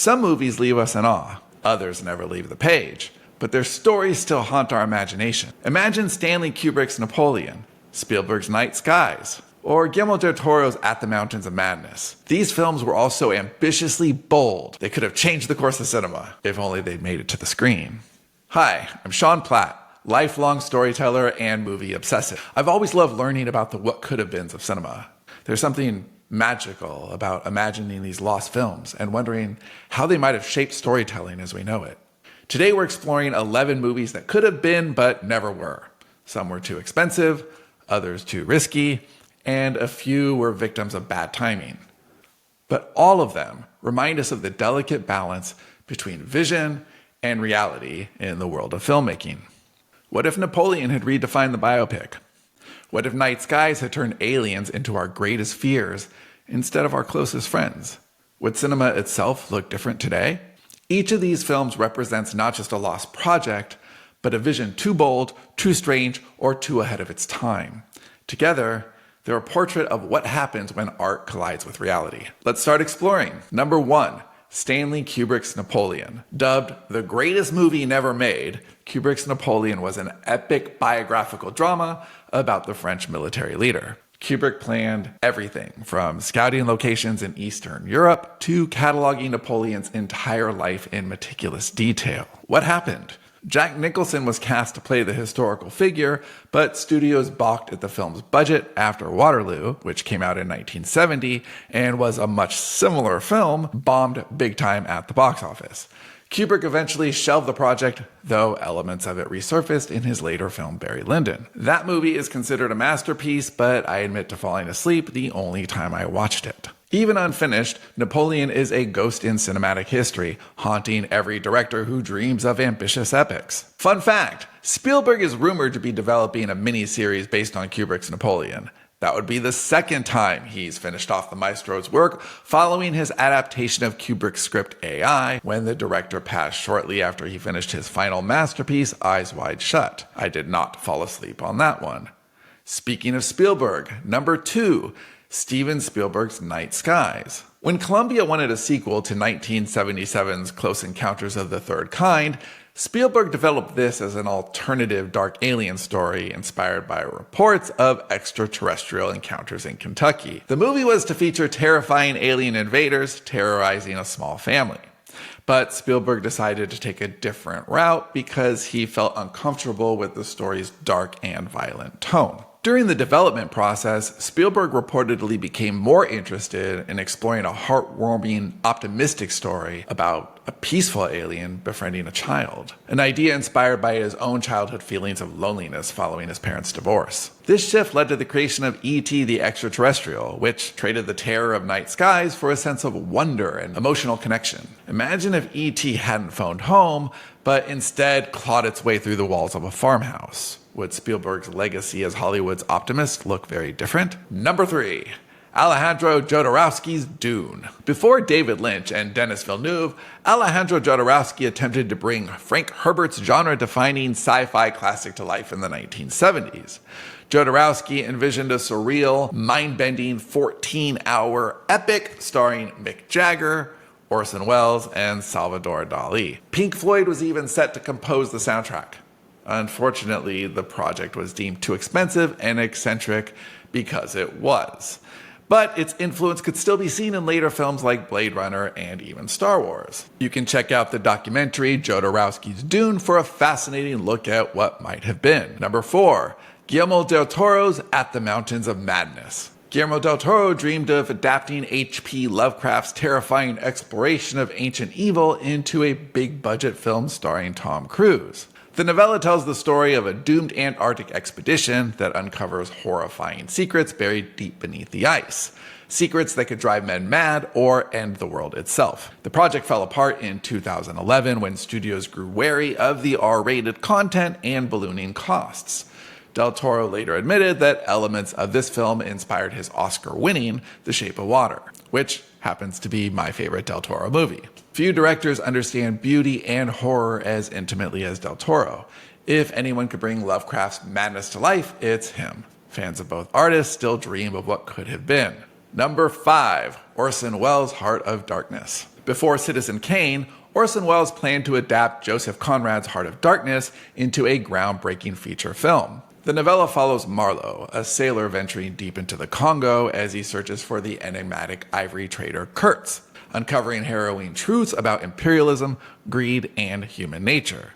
Some movies leave us in awe, others never leave the page, but their stories still haunt our imagination. Imagine Stanley Kubrick's Napoleon, Spielberg's Night Skies, or Guillermo del Toro's At the Mountains of Madness. These films were all so ambitiously bold, they could have changed the course of cinema, if only they'd made it to the screen. Hi, I'm Sean Platt, lifelong storyteller and movie obsessive. I've always loved learning about the what could have beens of cinema. There's something magical about imagining these lost films and wondering how they might have shaped storytelling as we know it. Today we're exploring 11 movies that could have been but never were. Some were too expensive, others too risky, and a few were victims of bad timing. But all of them remind us of the delicate balance between vision and reality in the world of filmmaking. What if Napoleon had redefined the biopic? What if Night Skies had turned aliens into our greatest fears instead of our closest friends? Would cinema itself look different today? Each of these films represents not just a lost project, but a vision too bold, too strange, or too ahead of its time. Together, they're a portrait of what happens when art collides with reality. Let's start exploring. Number 1, Stanley Kubrick's Napoleon. Dubbed the greatest movie never made, Kubrick's Napoleon was an epic biographical drama about the French military leader. Kubrick planned everything from scouting locations in Eastern Europe to cataloging Napoleon's entire life in meticulous detail. What happened? Jack Nicholson was cast to play the historical figure, but studios balked at the film's budget after Waterloo, which came out in 1970 and was a much similar film, bombed big time at the box office. Kubrick eventually shelved the project, though elements of it resurfaced in his later film Barry Lyndon. That movie is considered a masterpiece, but I admit to falling asleep the only time I watched it. Even unfinished, Napoleon is a ghost in cinematic history, haunting every director who dreams of ambitious epics. Fun fact, Spielberg is rumored to be developing a mini-series based on Kubrick's Napoleon. That would be the second time he's finished off the maestro's work following his adaptation of Kubrick's script AI, when the director passed shortly after he finished his final masterpiece, Eyes Wide Shut. I did not fall asleep on that one. Speaking of Spielberg, number 2, Steven Spielberg's Night Skies. When Columbia wanted a sequel to 1977's Close Encounters of the Third Kind, Spielberg developed this as an alternative dark alien story inspired by reports of extraterrestrial encounters in Kentucky. The movie was to feature terrifying alien invaders terrorizing a small family. But Spielberg decided to take a different route because he felt uncomfortable with the story's dark and violent tone. During the development process, Spielberg reportedly became more interested in exploring a heartwarming, optimistic story about a peaceful alien befriending a child, an idea inspired by his own childhood feelings of loneliness following his parents' divorce. This shift led to the creation of E.T. the Extraterrestrial, which traded the terror of Night Skies for a sense of wonder and emotional connection. Imagine if E.T. hadn't phoned home, but instead clawed its way through the walls of a farmhouse. Would Spielberg's legacy as Hollywood's optimist look very different? Number 3. Alejandro Jodorowsky's Dune. Before David Lynch and Denis Villeneuve, Alejandro Jodorowsky attempted to bring Frank Herbert's genre-defining sci-fi classic to life in the 1970s. Jodorowsky envisioned a surreal, mind-bending 14-hour epic starring Mick Jagger, Orson Welles, and Salvador Dali. Pink Floyd was even set to compose the soundtrack. Unfortunately, the project was deemed too expensive and eccentric because it was. But its influence could still be seen in later films like Blade Runner and even Star Wars. You can check out the documentary Jodorowsky's Dune for a fascinating look at what might have been. Number 4. Guillermo del Toro's At the Mountains of Madness. Guillermo del Toro dreamed of adapting H.P. Lovecraft's terrifying exploration of ancient evil into a big-budget film starring Tom Cruise. The novella tells the story of a doomed Antarctic expedition that uncovers horrifying secrets buried deep beneath the ice. Secrets that could drive men mad or end the world itself. The project fell apart in 2011 when studios grew wary of the R-rated content and ballooning costs. Del Toro later admitted that elements of this film inspired his Oscar-winning The Shape of Water, which happens to be my favorite Del Toro movie. Few directors understand beauty and horror as intimately as Del Toro. If anyone could bring Lovecraft's madness to life, it's him. Fans of both artists still dream of what could have been. Number 5. Orson Welles' Heart of Darkness. Before Citizen Kane, Orson Welles planned to adapt Joseph Conrad's Heart of Darkness into a groundbreaking feature film. The novella follows Marlowe, a sailor venturing deep into the Congo as he searches for the enigmatic ivory trader Kurtz, uncovering harrowing truths about imperialism, greed, and human nature.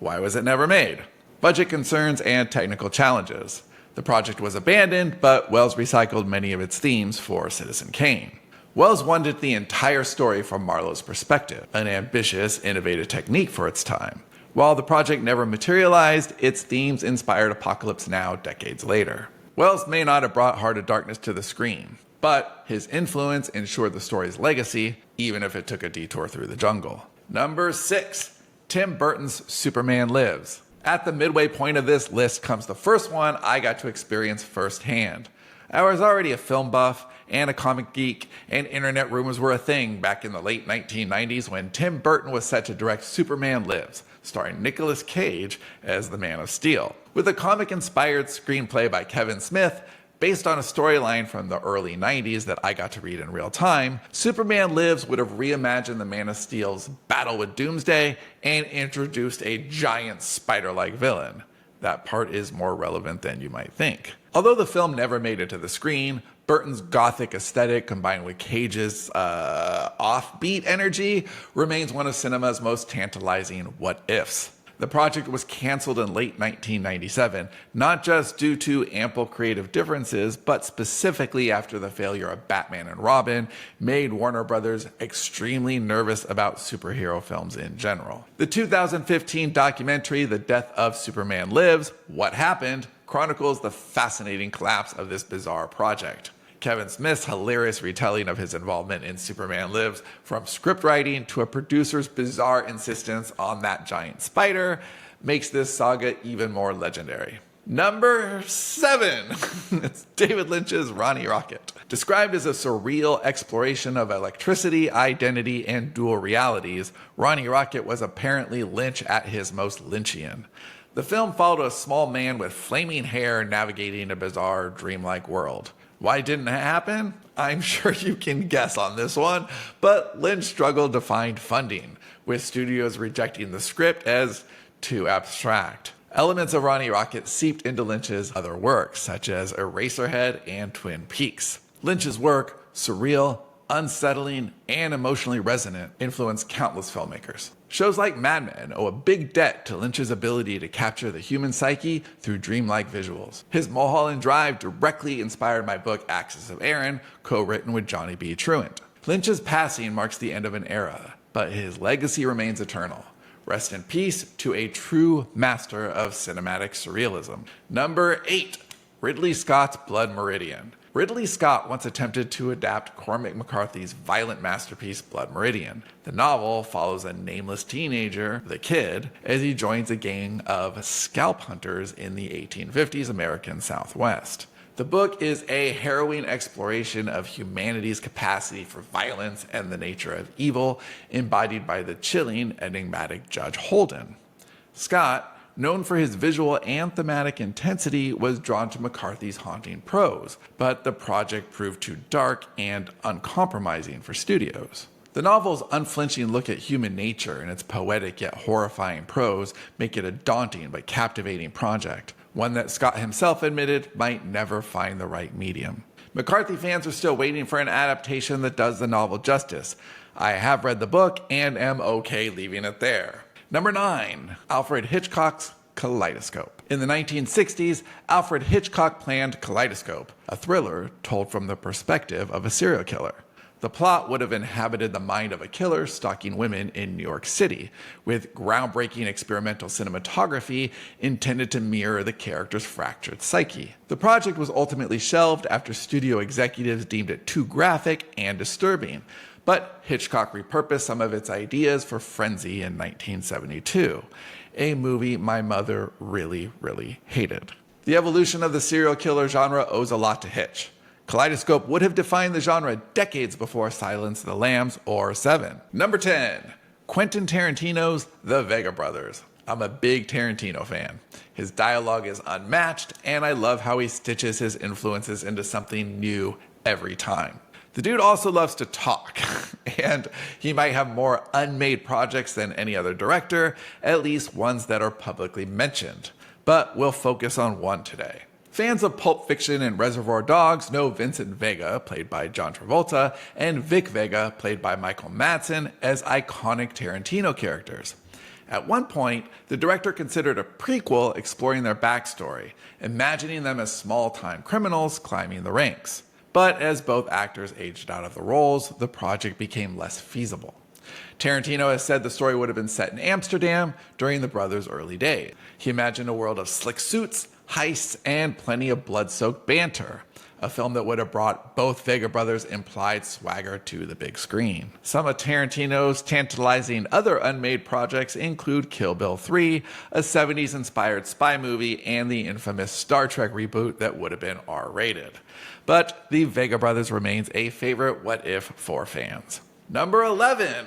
Why was it never made? Budget concerns and technical challenges. The project was abandoned, but Welles recycled many of its themes for Citizen Kane. Welles wanted the entire story from Marlowe's perspective, an ambitious, innovative technique for its time. While the project never materialized, its themes inspired Apocalypse Now decades later. Welles may not have brought Heart of Darkness to the screen, but his influence ensured the story's legacy, even if it took a detour through the jungle. Number 6. Tim Burton's Superman Lives. At the midway point of this list comes the first one I got to experience firsthand. I was already a film buff and a comic geek, and internet rumors were a thing back in the late 1990s when Tim Burton was set to direct Superman Lives, starring Nicolas Cage as the Man of Steel. With a comic-inspired screenplay by Kevin Smith, based on a storyline from the early 90s that I got to read in real time, Superman Lives would have reimagined the Man of Steel's battle with Doomsday and introduced a giant spider-like villain. That part is more relevant than you might think. Although the film never made it to the screen, Burton's gothic aesthetic combined with Cage's offbeat energy remains one of cinema's most tantalizing what-ifs. The project was canceled in late 1997, not just due to ample creative differences, but specifically after the failure of Batman and Robin made Warner Brothers extremely nervous about superhero films in general. The 2015 documentary The Death of Superman Lives, What Happened, chronicles the fascinating collapse of this bizarre project. Kevin Smith's hilarious retelling of his involvement in Superman Lives, from script writing to a producer's bizarre insistence on that giant spider, makes this saga even more legendary. Number 7. It's David Lynch's Ronnie Rocket. Described as a surreal exploration of electricity, identity, and dual realities, Ronnie Rocket was apparently Lynch at his most Lynchian. The film followed a small man with flaming hair navigating a bizarre, dreamlike world. Why didn't it happen? I'm sure you can guess on this one, but Lynch struggled to find funding, with studios rejecting the script as too abstract. Elements of Ronnie Rocket seeped into Lynch's other works, such as Eraserhead and Twin Peaks. Lynch's work, surreal, unsettling, and emotionally resonant, influenced countless filmmakers. Shows like Mad Men owe a big debt to Lynch's ability to capture the human psyche through dreamlike visuals. His Mulholland Drive directly inspired my book Axis of Aaron, co-written with Johnny B. Truant. Lynch's passing marks the end of an era, but his legacy remains eternal. Rest in peace to a true master of cinematic surrealism. Number 8. Ridley Scott's Blood Meridian. Ridley Scott once attempted to adapt Cormac McCarthy's violent masterpiece Blood Meridian. The novel follows a nameless teenager, the Kid, as he joins a gang of scalp hunters in the 1850s American Southwest. The book is a harrowing exploration of humanity's capacity for violence and the nature of evil, embodied by the chilling, enigmatic Judge Holden. Scott, known for his visual and thematic intensity, was drawn to McCarthy's haunting prose, but the project proved too dark and uncompromising for studios. The novel's unflinching look at human nature and its poetic yet horrifying prose make it a daunting but captivating project, one that Scott himself admitted might never find the right medium. McCarthy fans are still waiting for an adaptation that does the novel justice. I have read the book and am okay leaving it there. Number 9. Alfred Hitchcock's Kaleidoscope. In the 1960s, Alfred Hitchcock planned Kaleidoscope, a thriller told from the perspective of a serial killer. The plot would have inhabited the mind of a killer stalking women in New York City, with groundbreaking experimental cinematography intended to mirror the character's fractured psyche. The project was ultimately shelved after studio executives deemed it too graphic and disturbing, but Hitchcock repurposed some of its ideas for Frenzy in 1972, a movie my mother really hated. The evolution of the serial killer genre owes a lot to Hitch. Kaleidoscope would have defined the genre decades before Silence of the Lambs or Seven. Number 10. Quentin Tarantino's The Vega Brothers. I'm a big Tarantino fan. His dialogue is unmatched, and I love how he stitches his influences into something new every time. The dude also loves to talk, And he might have more unmade projects than any other director, at least ones that are publicly mentioned. But we'll focus on one today. Fans of Pulp Fiction and Reservoir Dogs know Vincent Vega, played by John Travolta, and Vic Vega, played by Michael Madsen, as iconic Tarantino characters. At one point, the director considered a prequel exploring their backstory, imagining them as small-time criminals climbing the ranks. But as both actors aged out of the roles, the project became less feasible. Tarantino has said the story would have been set in Amsterdam during the brothers' early days. He imagined a world of slick suits, heists, and plenty of blood-soaked banter. A film that would have brought both Vega brothers' implied swagger to the big screen. Some of Tarantino's tantalizing other unmade projects include Kill Bill 3, a 70s-inspired spy movie, and the infamous Star Trek reboot that would have been R-rated. But the Vega brothers remains a favorite what-if for fans. Number 11,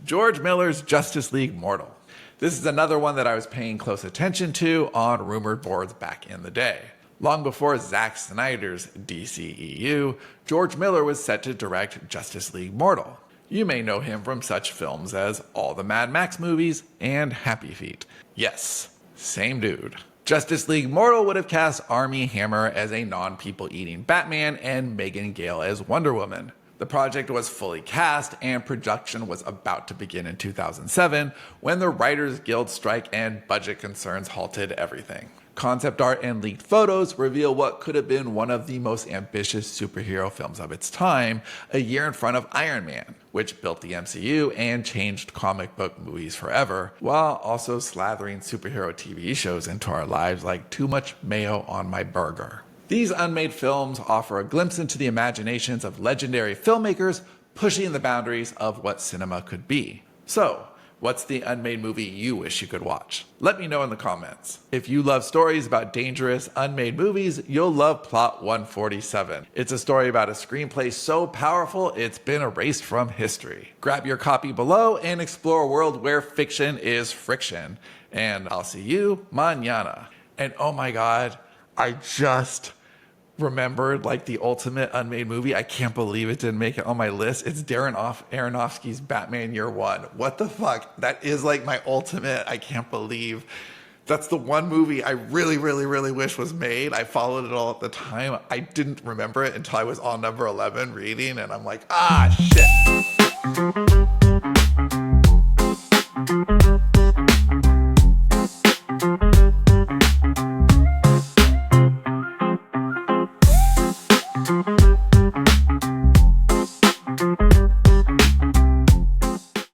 George Miller's Justice League Mortal. This is another one that I was paying close attention to on rumored boards back in the day. Long before Zack Snyder's DCEU, George Miller was set to direct Justice League Mortal. You may know him from such films as all the Mad Max movies and Happy Feet. Yes, same dude. Justice League Mortal would have cast Armie Hammer as a non-people-eating Batman and Megan Gale as Wonder Woman. The project was fully cast and production was about to begin in 2007 when the Writers Guild strike and budget concerns halted everything. Concept art and leaked photos reveal what could have been one of the most ambitious superhero films of its time, a year in front of Iron Man, which built the MCU and changed comic book movies forever, while also slathering superhero TV shows into our lives like too much mayo on my burger. These unmade films offer a glimpse into the imaginations of legendary filmmakers pushing the boundaries of what cinema could be. So, what's the unmade movie you wish you could watch? Let me know in the comments. If you love stories about dangerous, unmade movies, you'll love Plot 147. It's a story about a screenplay so powerful it's been erased from history. Grab your copy below and explore a world where fiction is friction. And I'll see you mañana. And oh my god, I just remembered like the ultimate unmade movie. I can't believe it didn't make it on my list. It's Darren Aronofsky's Batman Year One. What the fuck? That is like my ultimate. I can't believe that's the one movie I really, really, really wish was made. I followed it all at the time. I didn't remember it until I was on number 11 reading, and I'm like, ah, shit.